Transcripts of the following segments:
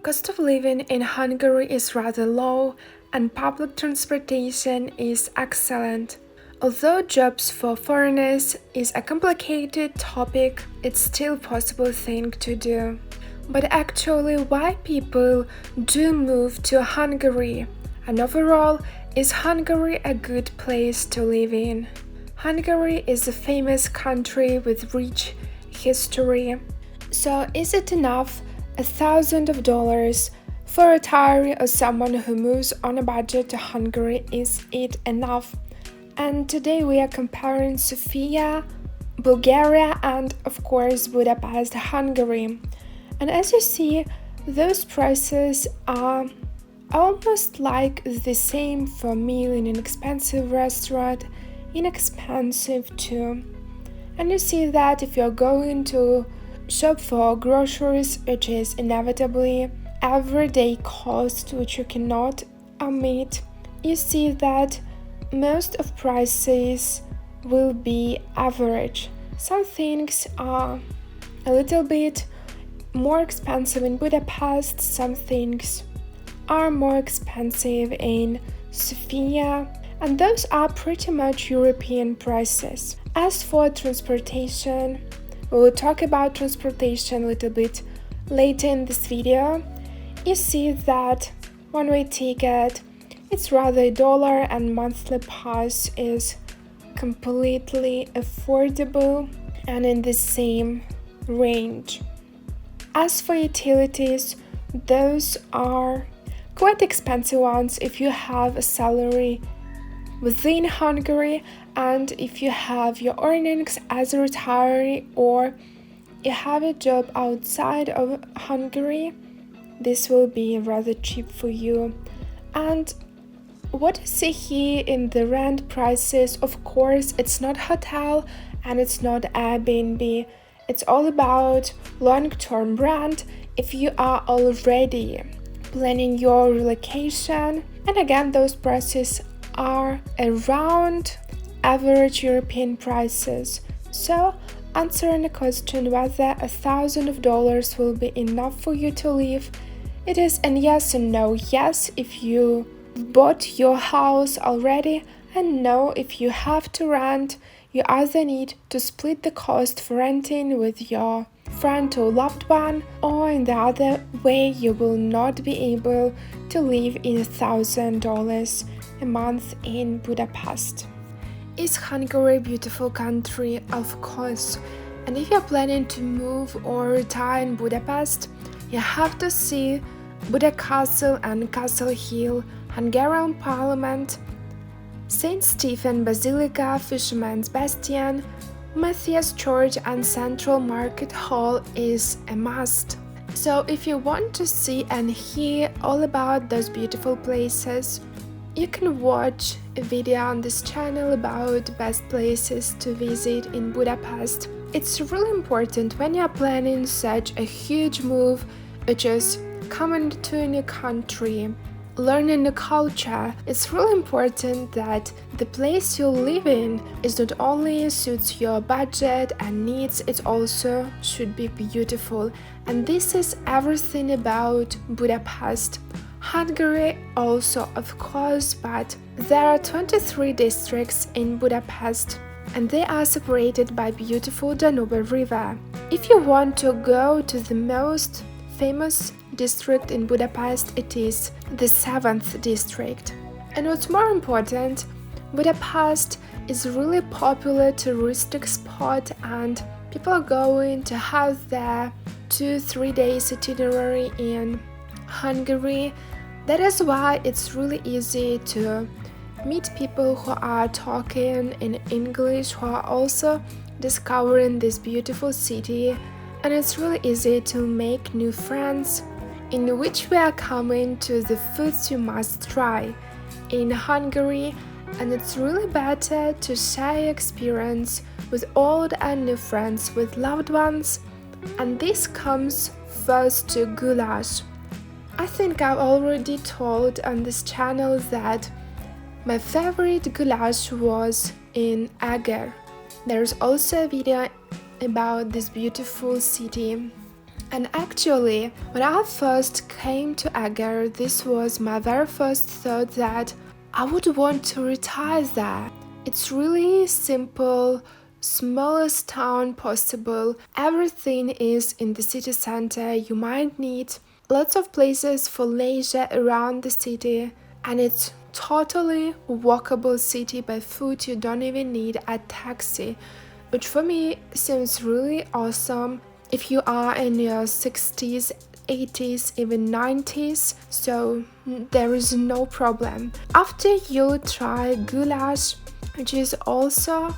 cost of living in Hungary is rather low and public transportation is excellent. Although jobs for foreigners is a complicated topic, it's still a possible thing to do. But actually, why people do move to Hungary? And overall, is Hungary a good place to live in? Hungary is a famous country with rich history. So is it enough $1,000 for a retiree or someone who moves on a budget to Hungary? Is it enough? And today we are comparing Sofia, Bulgaria, and of course Budapest, Hungary. And as you see, those prices are almost like the same for a meal in an expensive restaurant, inexpensive too. And you see that if you're going to shop for groceries, which is inevitably everyday cost which you cannot omit, you see that most of prices will be average. Some things are a little bit more expensive in Budapest, some things are more expensive in Sofia, and those are pretty much European prices. As for transportation, we will talk about transportation a little bit later in this video. You see that one-way ticket, it's rather $1 and monthly pass is completely affordable and in the same range. As for utilities, those are quite expensive ones if you have a salary within Hungary and if you have your earnings as a retiree or you have a job outside of Hungary, this will be rather cheap for you. And what you see here in the rent prices, of course, it's not hotel and it's not Airbnb. It's all about long-term rent if you are already planning your relocation. And again, those prices are around average European prices. So, answering the question whether $1,000 will be enough for you to live, it is a yes and no. Yes, if you bought your house already, and no, if you have to rent, you either need to split the cost for renting with your friend or loved one, or in the other way you will not be able to live in $1,000 a month in Budapest. Is Hungary a beautiful country? Of course. And if you're planning to move or retire in Budapest, you have to see Buda Castle and Castle Hill, Hungarian Parliament, St. Stephen Basilica, Fisherman's Bastion, Matthias Church and Central Market Hall is a must. So if you want to see and hear all about those beautiful places, you can watch a video on this channel about best places to visit in Budapest. It's really important when you're planning such a huge move, which is coming to a new country, learning the culture. It's really important that the place you live in is not only suits your budget and needs, it also should be beautiful. And this is everything about Budapest. Hungary also, of course, but there are 23 districts in Budapest and they are separated by beautiful Danube River. If you want to go to the most famous district in Budapest, it is the 7th district. And what's more important, Budapest is a really popular touristic spot and people are going to have their 2-3 days itinerary in Hungary. That is why it's really easy to meet people who are talking in English, who are also discovering this beautiful city, and it's really easy to make new friends, in which we are coming to the foods you must try in Hungary, and it's really better to share your experience with old and new friends, with loved ones, and this comes first to goulash. I think I've already told on this channel that my favorite goulash was in Eger. There's also a video about this beautiful city And actually, when I first came to Eger, this was my very first thought that I would want to retire there. It's really simple, smallest town possible. Everything is in the city center. You might need lots of places for leisure around the city, and it's totally walkable city by foot. You don't even need a taxi, which for me seems really awesome if you are in your 60s, 80s, even 90s, so there is no problem. After you try goulash, which is also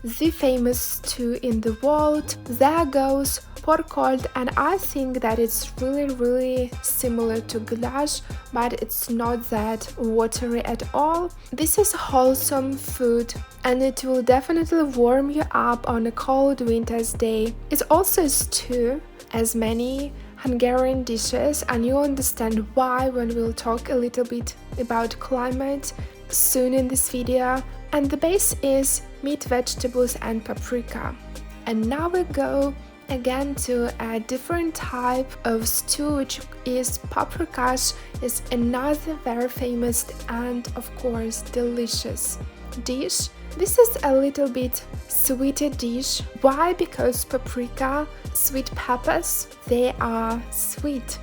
the famous stew in the world, there goes pork cold, and I think that it's really similar to goulash, but it's not that watery at all. This is wholesome food and it will definitely warm you up on a cold winter's day. It's also a stew, as many Hungarian dishes, and you'll understand why when we'll talk a little bit about climate soon in this video. And the base is meat, vegetables and paprika. And now we go again to a different type of stew, which is paprikash. Is another very famous and of course delicious dish. This is a little bit sweeter dish. Why? Because paprika, sweet peppers, they are sweet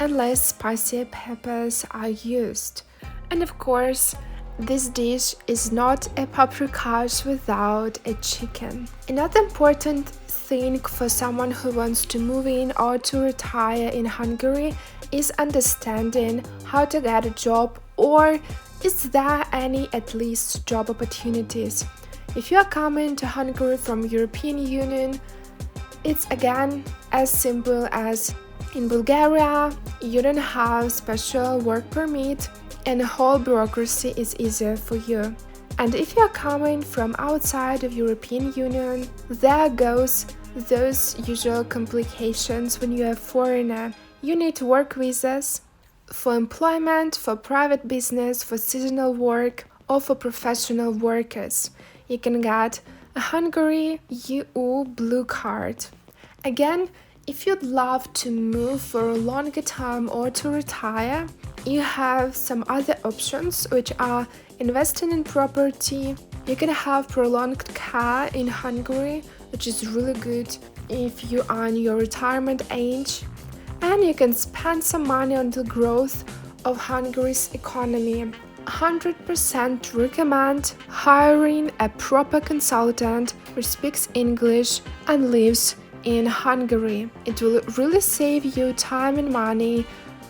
and less spicy peppers are used. And of course, this dish is not a paprikash without a chicken. Another important thing for someone who wants to move in or to retire in Hungary is understanding how to get a job, or is there any at least job opportunities. If you are coming to Hungary from European Union, it's again as simple as in Bulgaria, you don't have special work permit and the whole bureaucracy is easier for you. And if you are coming from outside of European Union, there goes those usual complications when you're a foreigner. You need work visas for employment, for private business, for seasonal work, or for professional workers. You can get a Hungary EU blue card. Again, if you'd love to move for a longer time or to retire, you have some other options, which are investing in property. You can have prolonged care in Hungary, which is really good if you are in your retirement age. And you can spend some money on the growth of Hungary's economy. 100% recommend hiring a proper consultant who speaks English and lives in Hungary. It will really save you time and money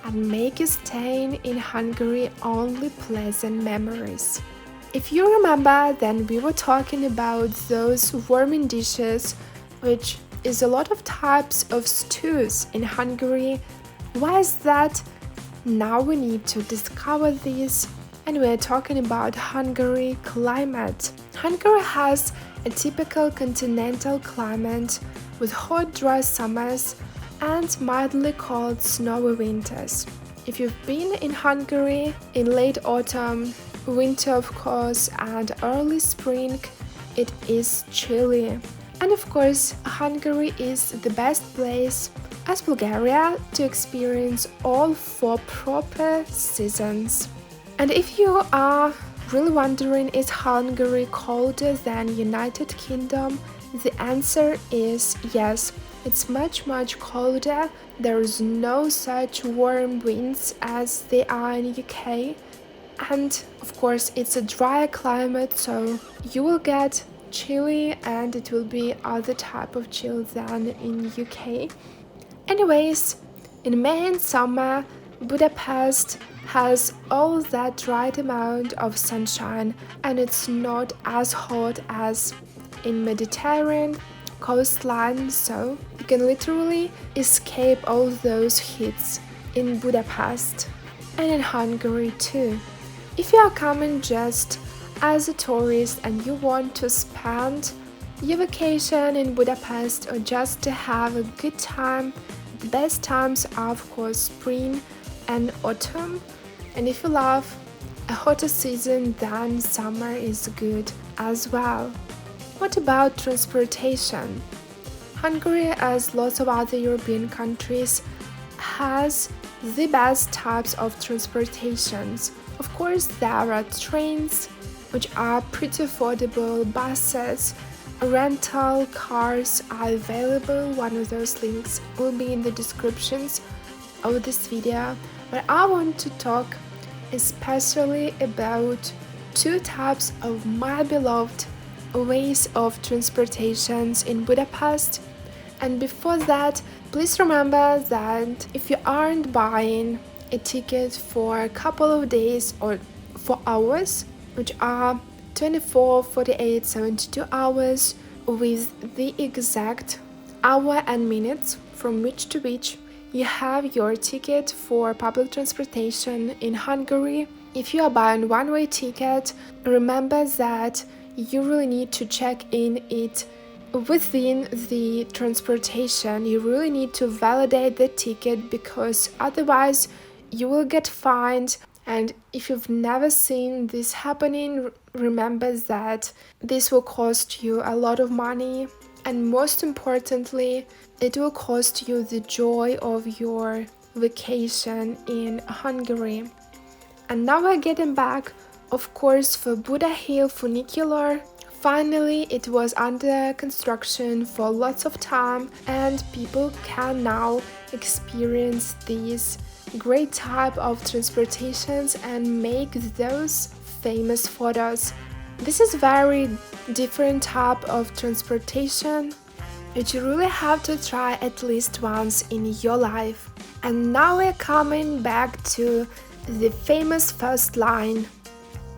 and make you staying in Hungary only pleasant memories. If you remember, then we were talking about those warming dishes, which is a lot of types of stews in Hungary. Why is that? Now we need to discover this, and we're talking about Hungary Climate. Hungary has a typical continental climate with hot, dry summers and mildly cold, snowy winters. If you've been in Hungary in late autumn, winter of course, and early spring, it is chilly. And of course, Hungary is the best place, as Bulgaria, to experience all four proper seasons. And if you are really wondering, is Hungary colder than United Kingdom? The answer is yes. It's much colder. There is no such warm winds as they are in UK. And of course, it's a drier climate, so you will get chilly, and it will be other type of chill than in UK. Anyways, in May and summer, Budapest has all that right amount of sunshine, and it's not as hot as in Mediterranean coastline, so you can literally escape all those heats in Budapest and in Hungary too. If you are coming just as a tourist and you want to spend your vacation in Budapest or just to have a good time, the best times are of course spring and autumn. And if you love a hotter season, then summer is good as well. What about transportation? Hungary, as lots of other European countries, has the best types of transportations. Of course, there are trains, which are pretty affordable, buses, rental cars are available. One of those links will be in the descriptions of this video. But I want to talk especially about two types of my beloved ways of transportations in Budapest. And before that, please remember that if you aren't buying a ticket for a couple of days or for hours, which are 24, 48, 72 hours, with the exact hour and minutes from which to which you have your ticket for public transportation in Hungary. If you are buying one-way ticket, remember that you really need to check in it within the transportation. You really need to validate the ticket, because otherwise you will get fined. And if you've never seen this happening, remember that this will cost you a lot of money, and most importantly, it will cost you the joy of your vacation in Hungary. And now we're getting back, of course, for Buda Hill funicular. Finally, it was under construction for lots of time, and people can now experience these great type of transportations and make those famous photos. This is very different type of transportation which you really have to try at least once in your life. And now we're coming back to the famous first line.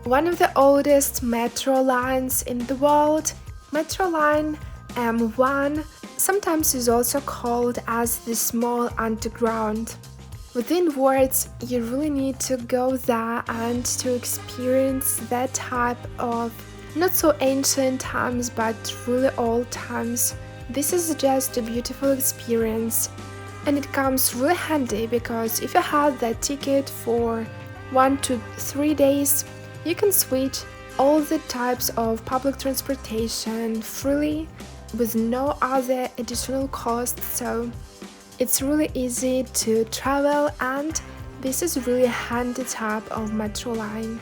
One of the oldest metro lines in the world, Metro Line M1, sometimes is also called as the small underground. Within words, you really need to go there and to experience that type of not so ancient times, but really old times. This is just a beautiful experience, and it comes really handy because if you have that ticket for 1 to 3 days, you can switch all the types of public transportation freely with no other additional cost. So it's really easy to travel, and this is really a handy type of metro line.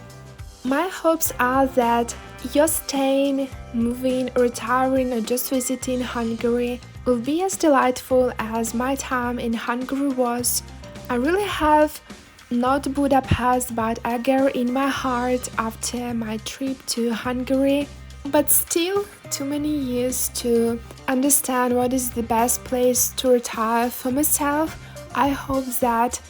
My hopes are that your staying, moving, retiring, or just visiting Hungary will be as delightful as my time in Hungary was. I really have not Budapest but Eger in my heart after my trip to Hungary, but still too many years to understand what is the best place to retire for myself. I hope that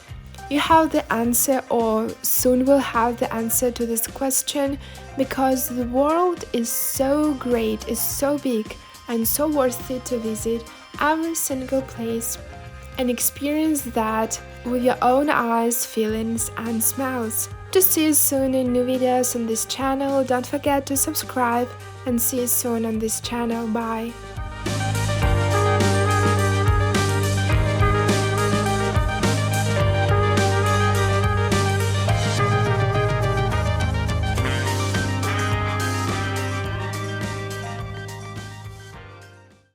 you have the answer, or soon will have the answer to this question, because the world is so great, is so big, and so worth it to visit every single place and experience that with your own eyes, feelings, and smells. To see you soon in new videos on this channel. Don't forget to subscribe, and see you soon on this channel. Bye!